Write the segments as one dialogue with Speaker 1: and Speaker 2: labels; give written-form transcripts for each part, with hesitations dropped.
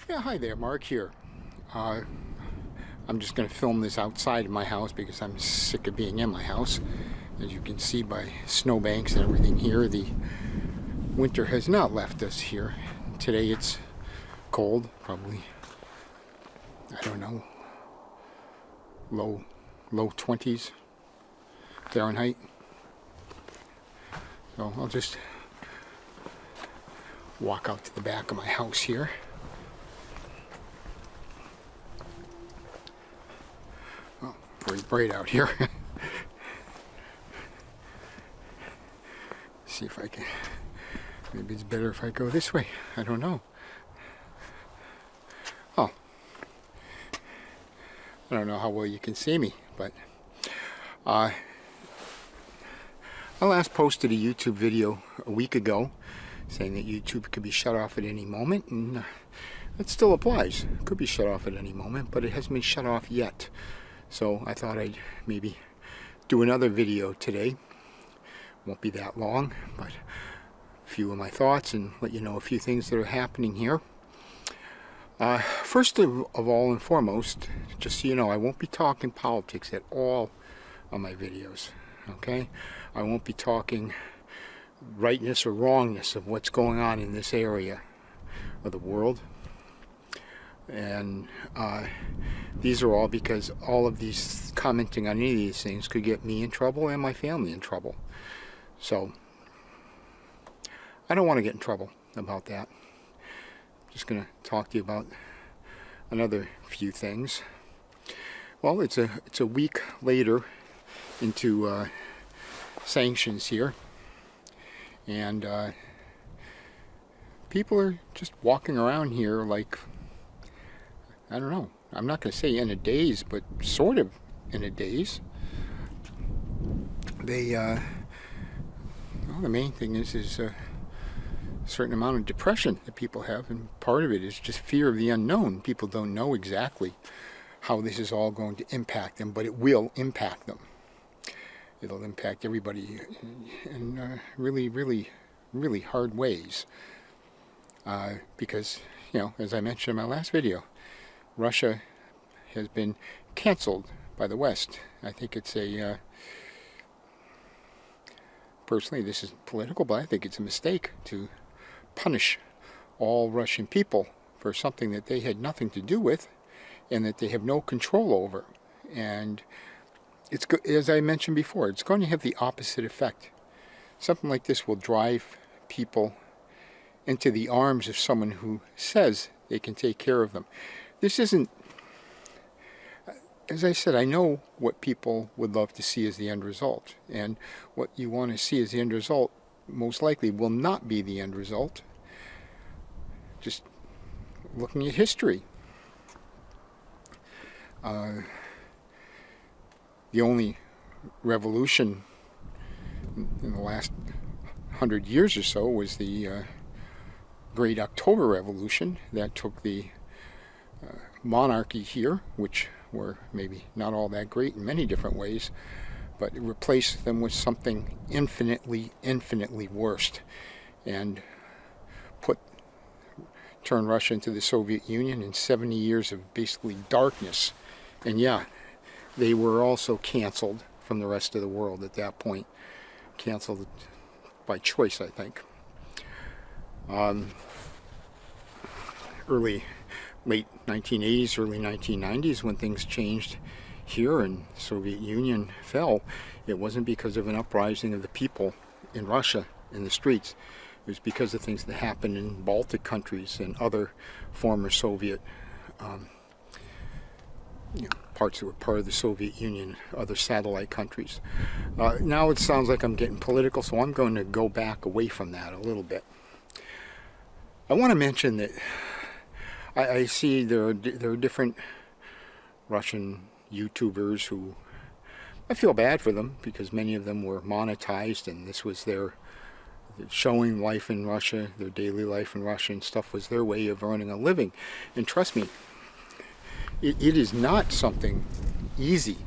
Speaker 1: Yeah, hi there, Mark here. I'm just going to film this outside of my house because I'm sick of being in my house. As you can see by snowbanks and everything here, the winter has not left us here. Today it's cold, probably, I don't know, low 20s Fahrenheit. So I'll just walk out to the back of my house here. Oh, pretty bright out here. See if I can, maybe it's better if I go this way. I don't know. Oh, I don't know how well you can see me, but I last posted a YouTube video a week ago saying that YouTube could be shut off at any moment, and it still applies. It could be shut off at any moment, but it hasn't been shut off yet. So I thought I'd maybe do another video today. Won't be that long, but a few of my thoughts and let you know a few things that are happening here. First of all and foremost, just so you know, I won't be talking politics at all on my videos, okay? I won't be talking rightness or wrongness of what's going on in this area of the world. And these are all because all of these commenting on any of these things could get me in trouble and my family in trouble. So I don't want to get in trouble about that. I'm just going to talk to you about another few things. Well, it's a week later into sanctions here, and people are just walking around here like, I don't know, I'm not going to say in a daze, but sort of in a daze. They well, the main thing is a certain amount of depression that people have, and part of it is just fear of the unknown. People don't know exactly how this is all going to impact them, but it will impact them. It'll impact everybody in really, really, really hard ways. Because, you know, as I mentioned in my last video, Russia has been canceled by the West. I think it's a personally, this is political, but I think it's a mistake to punish all Russian people for something that they had nothing to do with and that they have no control over. And it's, as I mentioned before, it's going to have the opposite effect. Something like this will drive people into the arms of someone who says they can take care of them. This isn't, as I said, I know what people would love to see as the end result, and what you want to see as the end result most likely will not be the end result. Just looking at history. The only revolution in the last 100 years or so was the Great October Revolution that took the monarchy here, which were maybe not all that great in many different ways, but it replaced them with something infinitely, infinitely worse, and turned Russia into the Soviet Union in 70 years of basically darkness. And yeah, they were also canceled from the rest of the world at that point. Canceled by choice, I think. Late 1980s, early 1990s, when things changed here and the Soviet Union fell, it wasn't because of an uprising of the people in Russia in the streets. It was because of things that happened in Baltic countries and other former Soviet parts that were part of the Soviet Union, other satellite countries. Now it sounds like I'm getting political, so I'm going to go back away from that a little bit. I want to mention that I see there are different Russian YouTubers who, I feel bad for them because many of them were monetized, and this was their showing life in Russia, their daily life in Russia and stuff was their way of earning a living. And trust me, it is not something easy.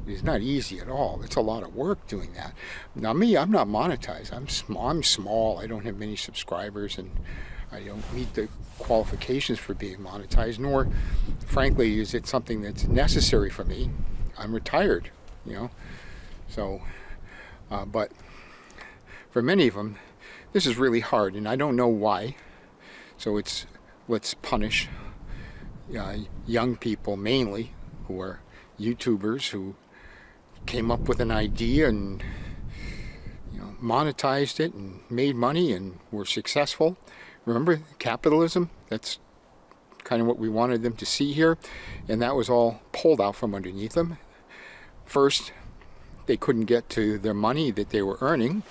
Speaker 1: It is not easy at all. It's a lot of work doing that. Now me, I'm not monetized. I'm small. I don't have many subscribers, and I don't meet the qualifications for being monetized, nor, frankly, is it something that's necessary for me. I'm retired, you know. So, but for many of them, this is really hard, and I don't know why. So let's punish young people mainly, who are YouTubers who came up with an idea and monetized it and made money and were successful. Remember capitalism? That's kind of what we wanted them to see here, and that was all pulled out from underneath them. First, they couldn't get to their money that they were earning,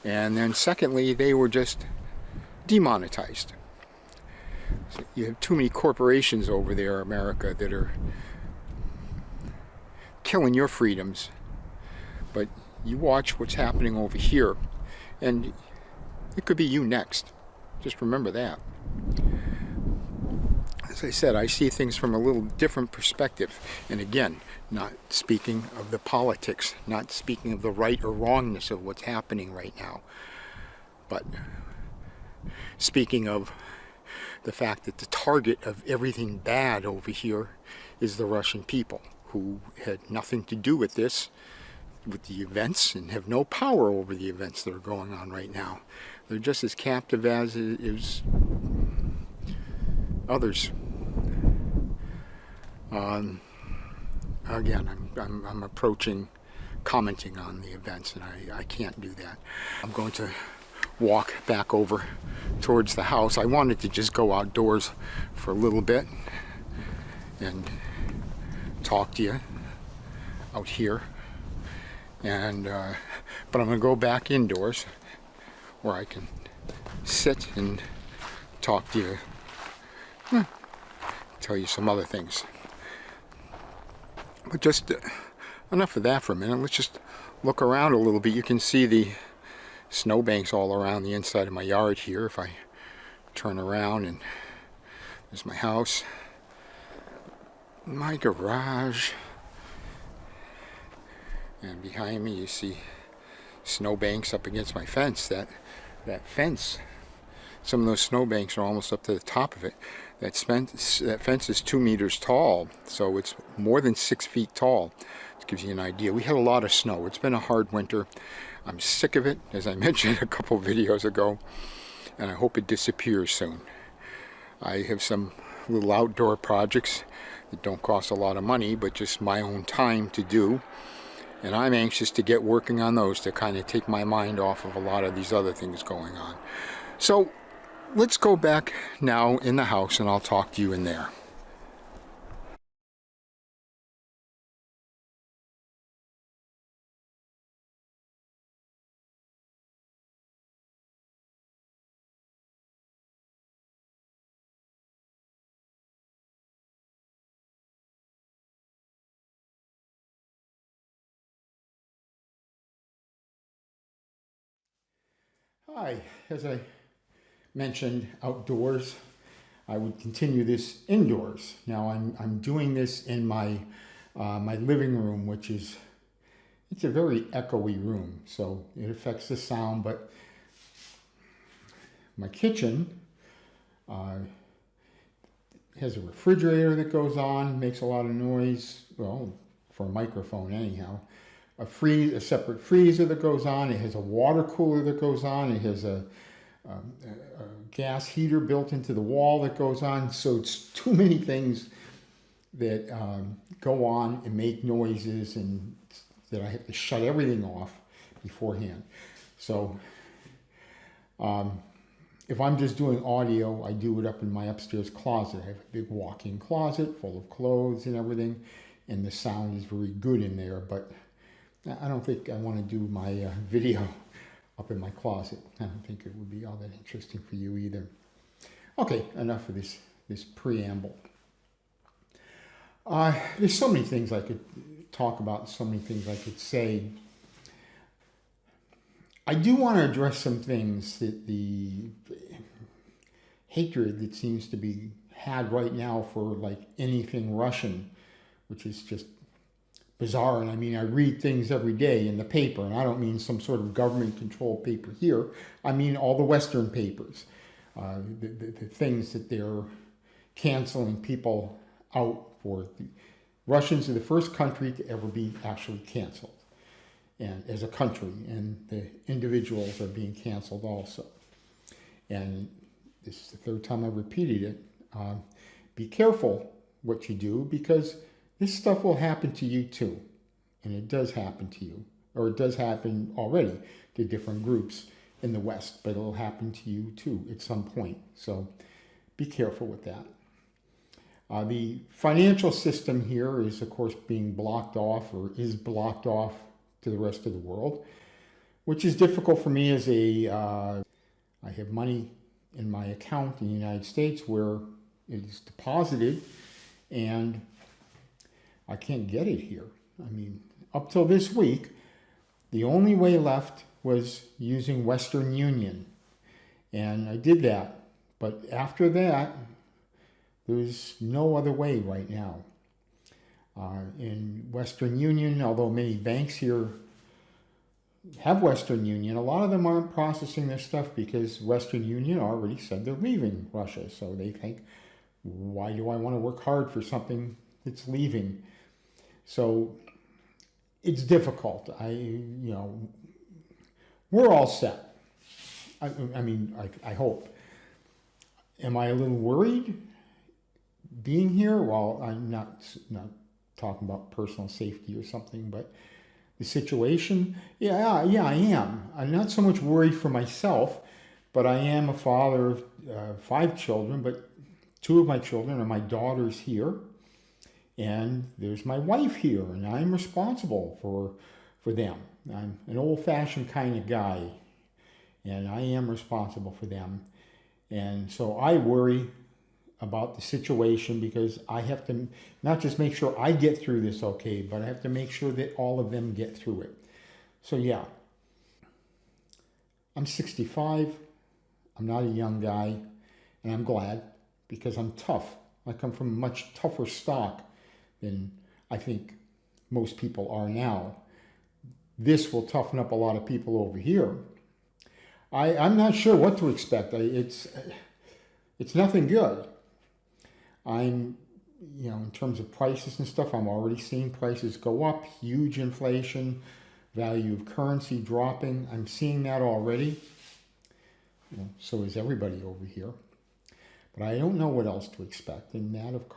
Speaker 1: and then secondly, they were just demonetized. So you have too many corporations over there, America, that are killing your freedoms. But you watch what's happening over here, and it could be you next. Just remember that. As I said, I see things from a little different perspective. And again, not speaking of the politics, not speaking of the right or wrongness of what's happening right now, but speaking of the fact that the target of everything bad over here is the Russian people, who had nothing to do with this, with the events, and have no power over the events that are going on right now. They're just as captive as is others. Again, I'm approaching commenting on the events, and I can't do that. I'm going to walk back over towards the house. I wanted to just go outdoors for a little bit and talk to you out here, and but I'm going to go back indoors where I can sit and talk to you, tell you some other things. But just enough of that for a minute. Let's just look around a little bit. You can see the snowbanks all around the inside of my yard here. If I turn around, and there's my house, my garage, and behind me you see snowbanks up against my fence. That fence, some of those snowbanks are almost up to the top of it. That fence is 2 meters tall, so it's more than 6 feet tall. This gives you an idea. We had a lot of snow. It's been a hard winter. I'm sick of it, as I mentioned a couple videos ago, and I hope it disappears soon. I have some little outdoor projects that don't cost a lot of money, but just my own time to do, and I'm anxious to get working on those to kind of take my mind off of a lot of these other things going on. So let's go back now in the house, and I'll talk to you in there. Hi, as I mentioned, outdoors. I would continue this indoors. Now I'm doing this in my my living room, which is, it's a very echoey room, so it affects the sound. But my kitchen has a refrigerator that goes on, makes a lot of noise. Well, for a microphone anyhow. A separate freezer that goes on. It has a water cooler that goes on. It has a gas heater built into the wall that goes on. So it's too many things that go on and make noises, and that I have to shut everything off beforehand. So if I'm just doing audio, I do it up in my upstairs closet. I have a big walk-in closet full of clothes and everything, and the sound is very good in there. But I don't think I want to do my video up in my closet. I don't think it would be all that interesting for you either. Okay, enough of this preamble. There's so many things I could talk about, so many things I could say. I do want to address some things that the hatred that seems to be had right now for like anything Russian, which is just bizarre. And I mean, I read things every day in the paper, and I don't mean some sort of government controlled paper here. I mean all the Western papers. the things that they're canceling people out for. The Russians are the first country to ever be actually canceled, and as a country, and the individuals are being canceled also. And this is the third time I've repeated it. Be careful what you do, because this stuff will happen to you too. And it does happen to you, or it does happen already to different groups in the West, but it'll happen to you too at some point. So be careful with that. The financial system here is, of course, being blocked off, or is blocked off to the rest of the world, which is difficult for me as I have money in my account in the United States where it is deposited, and I can't get it here. I mean, up till this week, the only way left was using Western Union, and I did that. But after that, there's no other way right now. In Western Union, although many banks here have Western Union, a lot of them aren't processing their stuff because Western Union already said they're leaving Russia. So they think, why do I want to work hard for something that's leaving? So it's difficult. We're all set. I hope. Am I a little worried being here? Well, I'm not talking about personal safety or something, but the situation, yeah, I am. I'm not so much worried for myself, but I am a father of 5 children, but 2 of my children are my daughters here, and there's my wife here, and I'm responsible for them. I'm an old-fashioned kind of guy, and I am responsible for them. And so I worry about the situation because I have to not just make sure I get through this okay, but I have to make sure that all of them get through it. So yeah, I'm 65. I'm not a young guy, and I'm glad because I'm tough. I come from a much tougher stock than I think most people are now. This will toughen up a lot of people over here. I'm not sure what to expect. It's nothing good. In terms of prices and stuff, I'm already seeing prices go up, huge inflation, value of currency dropping. I'm seeing that already. So is everybody over here. But I don't know what else to expect, and that, of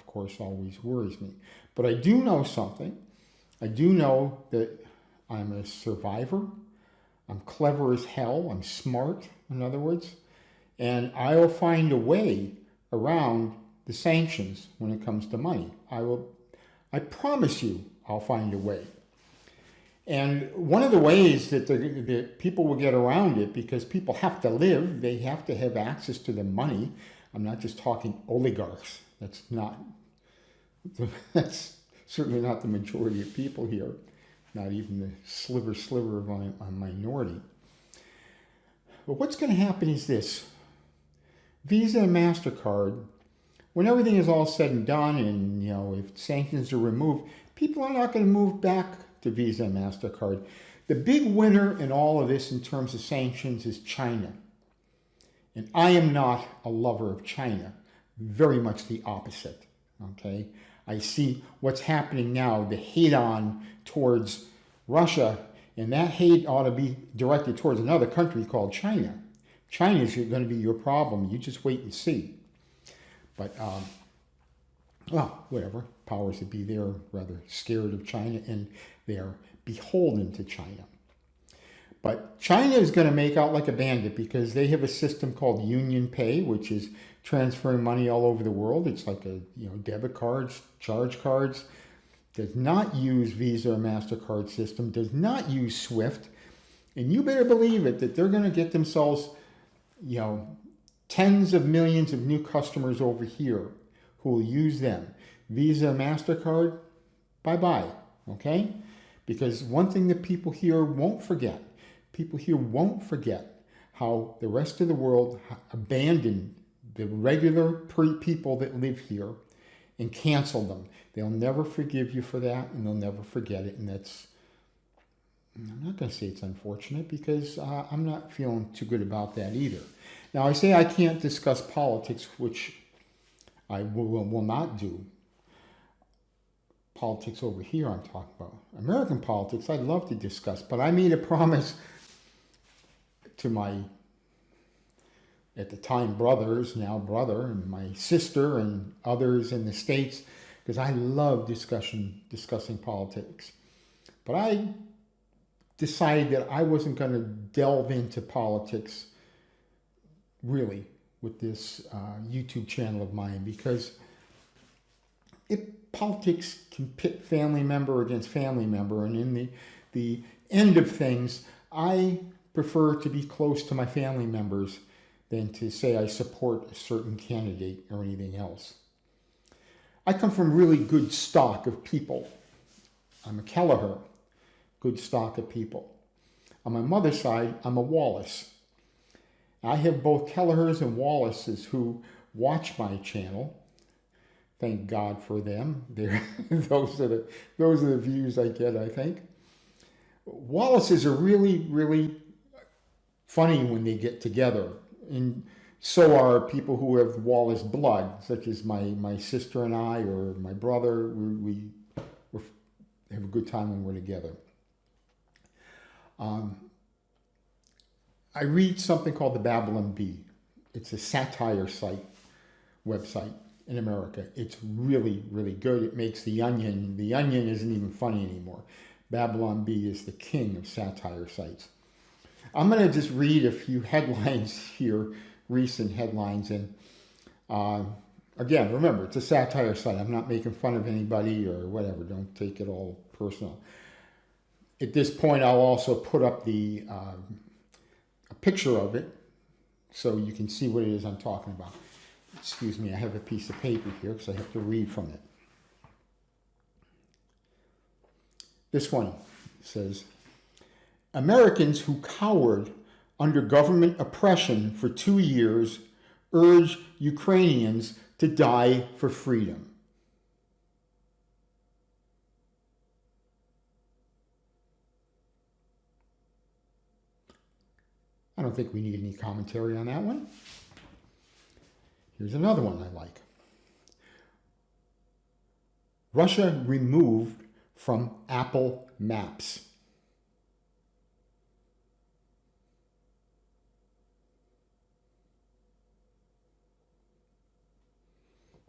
Speaker 1: course, always worries me. But I do know something. I do know that I'm a survivor. I'm clever as hell. I'm smart, in other words. And I'll find a way around the sanctions when it comes to money. I promise you I'll find a way. And one of the ways that people will get around it, because people have to live, they have to have access to the money. I'm not just talking oligarchs. That's certainly not the majority of people here, not even the sliver of a minority. But what's going to happen is this. Visa and MasterCard, when everything is all said and done and, if sanctions are removed, people are not going to move back to Visa and MasterCard. The big winner in all of this in terms of sanctions is China. And I am not a lover of China, very much the opposite, okay? I see what's happening now, the hate-on towards Russia, and that hate ought to be directed towards another country called China. China is going to be your problem. You just wait and see. But, whatever. Powers that be, they're rather scared of China, and they're beholden to China. But China is going to make out like a bandit because they have a system called Union Pay, which is transferring money all over the world. It's like debit cards, charge cards. Does not use Visa or MasterCard system, does not use SWIFT. And you better believe it that they're going to get themselves, tens of millions of new customers over here who will use them. Visa, MasterCard, bye-bye, okay? Because one thing that people here won't forget how the rest of the world abandoned the regular people that live here and canceled them. They'll never forgive you for that, and they'll never forget it. And I'm not going to say it's unfortunate because I'm not feeling too good about that either. Now, I say I can't discuss politics, which I will not do. Politics over here I'm talking about. American politics I'd love to discuss, but I made a promise to my, at the time, brothers, now brother, and my sister and others in the States, because I love discussing politics. But I decided that I wasn't going to delve into politics really with this YouTube channel of mine, because politics can pit family member against family member, and in the end of things, I prefer to be close to my family members than to say I support a certain candidate or anything else. I come from really good stock of people. I'm a Kelleher, good stock of people. On my mother's side, I'm a Wallace. I have both Kellehers and Wallaces who watch my channel. Thank God for them. Those are the views I get, I think. Wallaces are really, really funny when they get together. And so are people who have Wallace blood, such as my sister and I, or my brother. We have a good time when we're together. I read something called the Babylon Bee. It's a satire website in America. It's really, really good. It makes The Onion isn't even funny anymore. Babylon Bee is the king of satire sites. I'm going to just read a few headlines here, recent headlines. And again, remember, it's a satire site. I'm not making fun of anybody or whatever. Don't take it all personal. At this point, I'll also put up a picture of it so you can see what it is I'm talking about. Excuse me, I have a piece of paper here because I have to read from it. This one says, Americans who cowered under government oppression for 2 years urge Ukrainians to die for freedom. I don't think we need any commentary on that one. Here's another one I like. Russia removed from Apple Maps.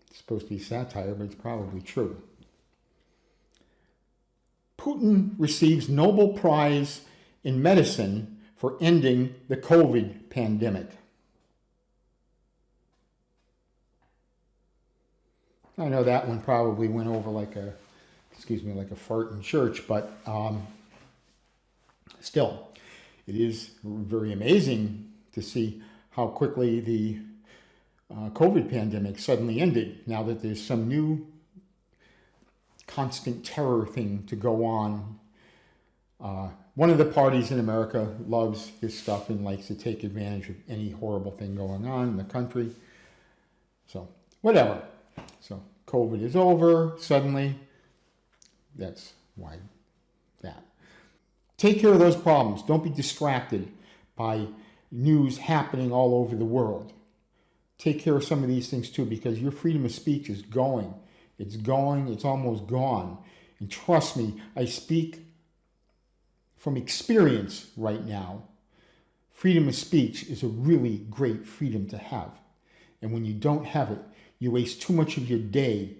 Speaker 1: It's supposed to be satire, but it's probably true. Putin receives Nobel Prize in Medicine for ending the COVID pandemic. I know that one probably went over like a fart in church, but still, it is very amazing to see how quickly the COVID pandemic suddenly ended, now that there's some new constant terror thing to go on. One of the parties in America loves this stuff and likes to take advantage of any horrible thing going on in the country. So, whatever. So, COVID is over suddenly. That's why that. Take care of those problems. Don't be distracted by news happening all over the world. Take care of some of these things too, because your freedom of speech is going. It's going. It's almost gone. And trust me, I speak from experience right now. Freedom of speech is a really great freedom to have. And when you don't have it, you waste too much of your day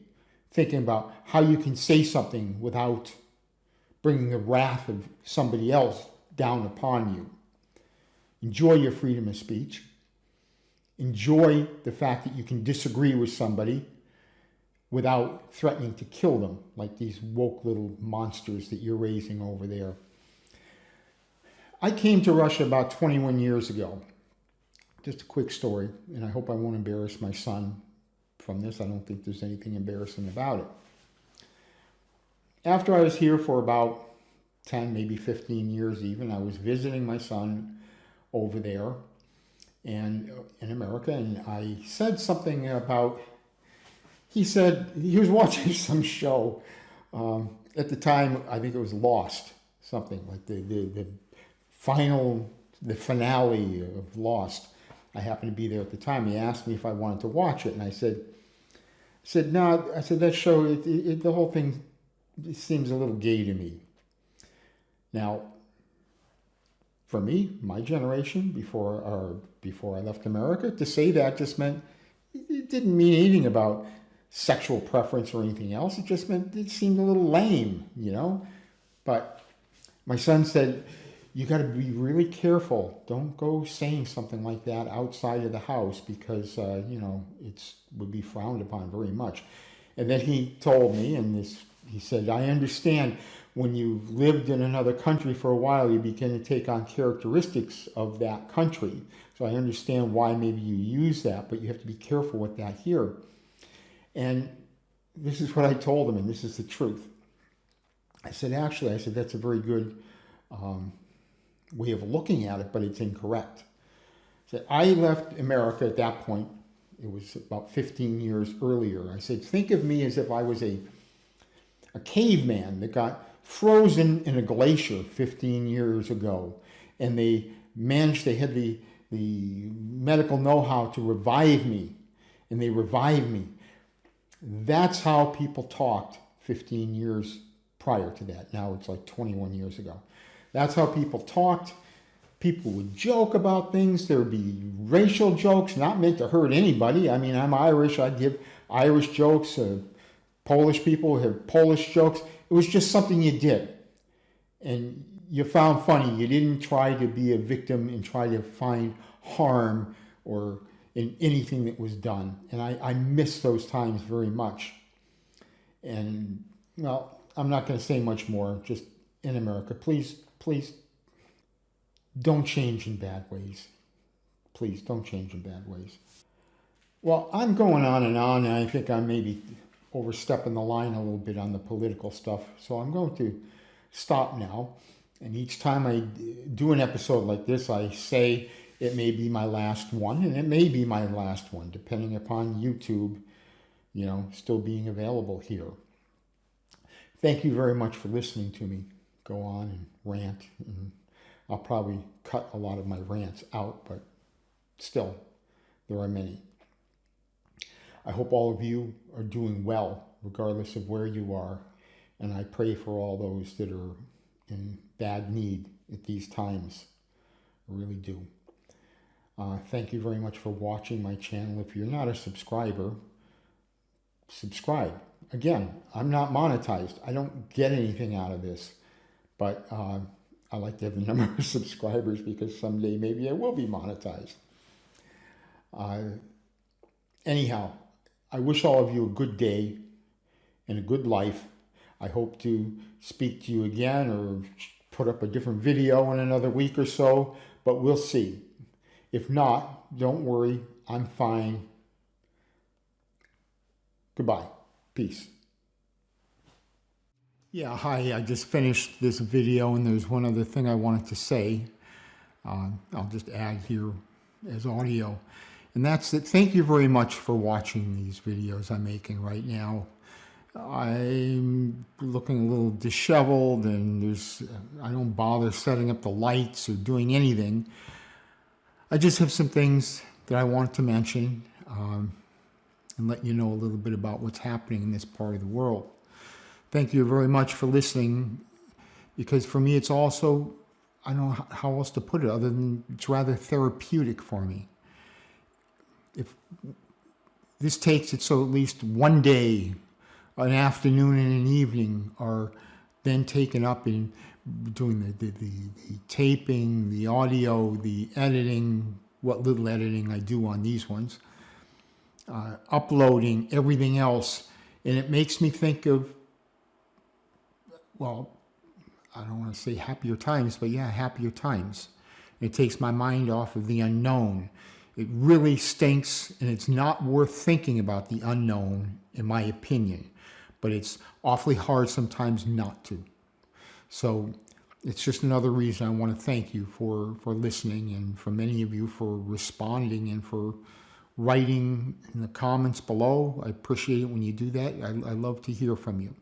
Speaker 1: thinking about how you can say something without bringing the wrath of somebody else down upon you. Enjoy your freedom of speech. Enjoy the fact that you can disagree with somebody without threatening to kill them, like these woke little monsters that you're raising over there. I came to Russia about 21 years ago. Just a quick story, and I hope I won't embarrass my son from this. I don't think there's anything embarrassing about it. After I was here for about 10, maybe 15 years even, I was visiting my son over there and in America, and I said something about, he said he was watching some show. At the time, I think it was Lost, something like the finale of Lost. I happened to be there at the time. He asked me if I wanted to watch it, and I said no. I said that show, the whole thing, it seems a little gay to me. Now, for me, my generation, before I left America, to say that just meant, it didn't mean anything about sexual preference or anything else. It just meant it seemed a little lame, you know. But my son said, you got to be really careful. Don't go saying something like that outside of the house because, you know, it would be frowned upon very much. And then he told me, he said, I understand when you've lived in another country for a while, you begin to take on characteristics of that country. So I understand why maybe you use that, but you have to be careful with that here. And this is what I told him, and this is the truth. I said, actually, that's a very good way of looking at it, but it's incorrect. I said, I left America at that point. It was about 15 years earlier. I said, think of me as if I was a caveman that got frozen in a glacier 15 years ago, and they had the medical know-how to revive me, and they revived me. That's how people talked 15 years prior to that. Now it's like 21 years ago. That's how people talked. People would joke about things. There would be racial jokes, not meant to hurt anybody. I mean, I'm Irish. I'd give Irish jokes. Polish people have Polish jokes. It was just something you did. And you found funny. You didn't try to be a victim and try to find harm or in anything that was done. And I miss those times very much. And, well, I'm not going to say much more. Just in America, please don't change in bad ways. Please don't change in bad ways. Well, I'm going on, and I think I'm maybe overstepping the line a little bit on the political stuff. So I'm going to stop now. And each time I do an episode like this, I say it may be my last one, and it may be my last one, depending upon YouTube, you know, still being available here. Thank you very much for listening to me go on and rant. And I'll probably cut a lot of my rants out, but still, there are many. I hope all of you are doing well, regardless of where you are. And I pray for all those that are in bad need at these times. I really do. Thank you very much for watching my channel. If you're not a subscriber, subscribe. Again, I'm not monetized. I don't get anything out of this. But I like to have the number of subscribers because someday maybe I will be monetized. Anyhow, I wish all of you a good day and a good life. I hope to speak to you again or put up a different video in another week or so, but we'll see. If not, don't worry, I'm fine. Goodbye. Peace. Yeah, hi, I just finished this video and there's one other thing I wanted to say. I'll just add here as audio. And that's that. Thank you very much for watching these videos I'm making right now. I'm looking a little disheveled and I don't bother setting up the lights or doing anything. I just have some things that I want to mention and let you know a little bit about what's happening in this part of the world. Thank you very much for listening, because for me it's also, I don't know how else to put it other than it's rather therapeutic for me. If this takes it so at least one day, an afternoon and an evening are then taken up in doing the taping, the audio, the editing, what little editing I do on these ones, uploading, everything else. And it makes me think of, well, I don't want to say happier times, but yeah, happier times. It takes my mind off of the unknown. It really stinks, and it's not worth thinking about the unknown, in my opinion. But it's awfully hard sometimes not to. So it's just another reason I want to thank you for listening, and for many of you for responding and for writing in the comments below. I appreciate it when you do that. I love to hear from you.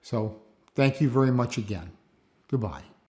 Speaker 1: So thank you very much again. Goodbye.